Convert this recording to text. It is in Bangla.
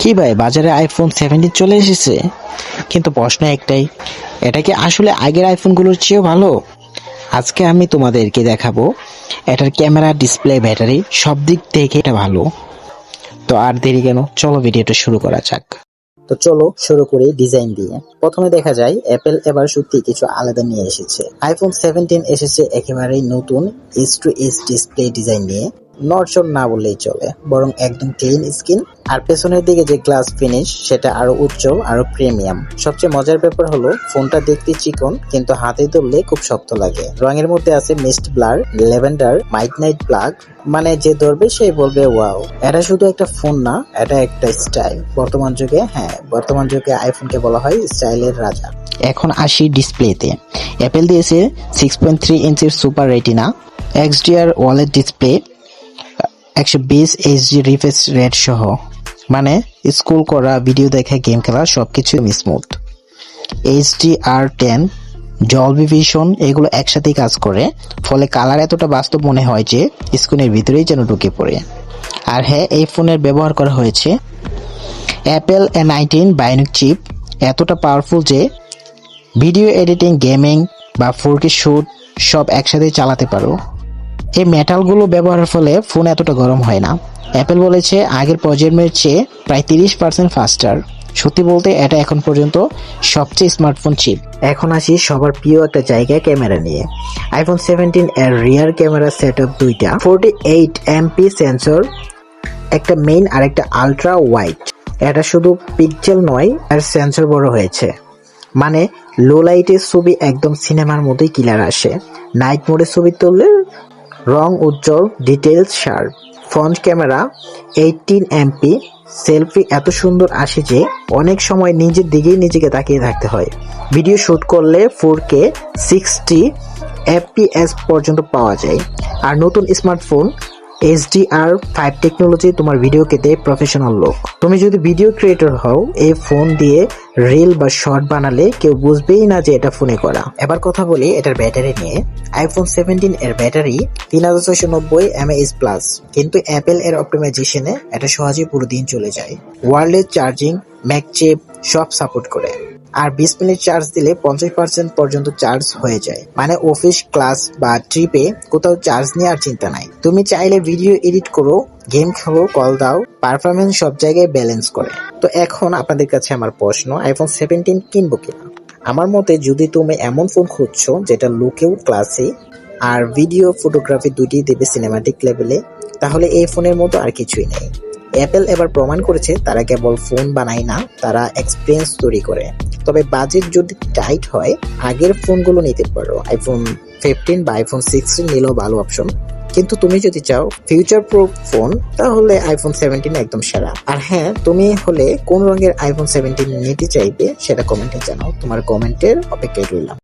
কি ভাই, বাজারে আইফোন 17 চলে এসেছে, কিন্তু প্রশ্ন একটাই, এটা কি আসলে আগের আইফোনগুলোর চেয়েও ভালো? আজকে আমি তোমাদেরকে দেখাবো এটার ক্যামেরা, ডিসপ্লে, ব্যাটারি সব দিক থেকে এটা ভালো। তো আর দেরি কেন, চলো ভিডিওটা শুরু করা যাক। তো চলো শুরু করি ডিজাইন দিয়ে। প্রথমে দেখা যায় অ্যাপেল এবার সত্যি কিছু আলাদা নিয়ে এসেছে। আইফোন 17 এসেছে একেবারেই নতুন edge to edge display design নিয়ে। নড়চড় না বললেই চলে, বরং একদম ক্লিন স্ক্রিন। আর পেছনের দিকে যে গ্লাস ফিনিশ সেটা আরো উজ্জ্বল, আরো প্রিমিয়াম। সবচেয়ে মজার ব্যাপার হলো ফোনটা দেখতে চিকন, কিন্তু হাতে ধরলে খুব শক্ত লাগে। রঙের মধ্যে আছে মিস্ট ব্লার, ল্যাভেন্ডার, মাইডনাইট ব্ল্যাক, মানে যে ধরবে সে বলবে ওয়াও। এটা শুধু একটা ফোন না, এটা একটা স্টাইল। বর্তমান যুগে আইফোনকে বলা হয় স্টাইলের রাজা। এখন আসি ডিসপ্লেতে। অ্যাপেল দিয়েছে 6.3 ইঞ্চির super retina XDR wallet display, 120 HD refresh rate সহ, মানে স্ক্রল করা, ভিডিও দেখা, গেম খেলা সবকিছু স্মুথ। HDR10, ডলবি ভিশন এগুলো একসাথেই কাজ করে, ফলে কালার এতটা বাস্তব মনে হয় যে স্ক্রিনের ভিতরেই যেন ঢুকে পড়ে। আর হ্যাঁ, এই ফোনের ব্যবহার করা হয়েছে অ্যাপেল A19 বায়োনিক চিপ, এতটা পাওয়ারফুল যে ভিডিও এডিটিং, গেমিং বা 4K শুট সব একসাথে চালাতে পারো। এই মেটালগুলো ব্যবহারের ফলে ফোন এতটা গরম হয় না। অ্যাপেল বলেছে আগের প্রজন্মের চেয়ে প্রায় 30% ফাস্টার। সত্যি বলতে এটা এখন পর্যন্ত সবচেয়ে স্মার্টফোন চিপ। এখন আসি সবার প্রিয় একটা জায়গায়, ক্যামেরা নিয়ে। আইফোন 17 এর রিয়ার ক্যামেরা সেটআপ দুইটা, 48 MP সেন্সর, একটা মেইন আর একটা আলট্রা ওয়াইড। এটা শুধু পিক্সেল নয়, আর সেন্সর বড় হয়েছে, মানে লো লাইটের ছবি একদম সিনেমার মতোই ক্লিয়ার আসে। নাইট মোডে ছবি তুললে রং উজ্জ্বল, details sharp. Front camera 18 MP, selfie এত সুন্দর আসে যে অনেক সময় নিজের দিকেই নিজেকে তাকিয়ে থাকতে হয়। ভিডিও শুট করলে 4K 60 FPS পর্যন্ত পাওয়া যায়। আর নতুন স্মার্টফোন HDR5 টেকনোলজি তোমার ভিডিওকে দেয় প্রফেশনাল লুক। তুমি যদি ভিডিও ক্রিয়েটর হও, এই ফোন দিয়ে রিল বা শর্ট বানালে কেউ বুঝবেই না যে এটা ফোনে করা। এবার কথা বলি এটার ব্যাটারি নিয়ে। আইফোন 17 এর ব্যাটারি 3690 mAh+, কিন্তু অ্যাপেল এর অপটিমাইজেশনে এটা সহজেই পুরো দিন চলে যায়। ওয়্যারলেস চার্জিং, ম্যাগসেফ সব সাপোর্ট করে। আর 20 মিনিট চার্জ দিলে 50% পর্যন্ত চার্জ হয়ে যায়, মানে অফিস, ক্লাস বা ট্রিপে কোথাও চার্জ নিয়ে আর চিন্তা নাই। তুমি চাইলে ভিডিও এডিট করো, গেম খেলো, কল দাও, পারফরমেন্স সব জায়গায় ব্যালেন্স করে। তো এখন আপনাদের কাছে আমার প্রশ্ন, আইফোন 17 কিনবো কিনা? আমার মতে যদি তুমি এমন ফোন খুঁজছো যেটা লুকেও ক্লাসি আর ভিডিও, ফটোগ্রাফি দুটি দেবে সিনেমাটিক লেভেলে, তাহলে এই ফোনের মতো আর কিছুই নেই। অ্যাপেল এবার প্রমাণ করেছে তারা কেবল ফোন বানায় না, তারা এক্সপিরিয়েন্স তৈরি করে। তবে বাজেট যদি টাইট হয়, আগের ফোনগুলো নিতে পারো। আইফোন 15 বা আইফোন 16 নিলেও ভালো অপশন। কিন্তু তুমি যদি চাও ফিউচার প্রুফ ফোন, তাহলে আইফোন 17 একদম সেরা। আর হ্যাঁ, তুমি হলে কোন রঙের আইফোন 17 নিতে চাইবে সেটা কমেন্টে জানাও। তোমার কমেন্টের অপেক্ষায় রইলাম।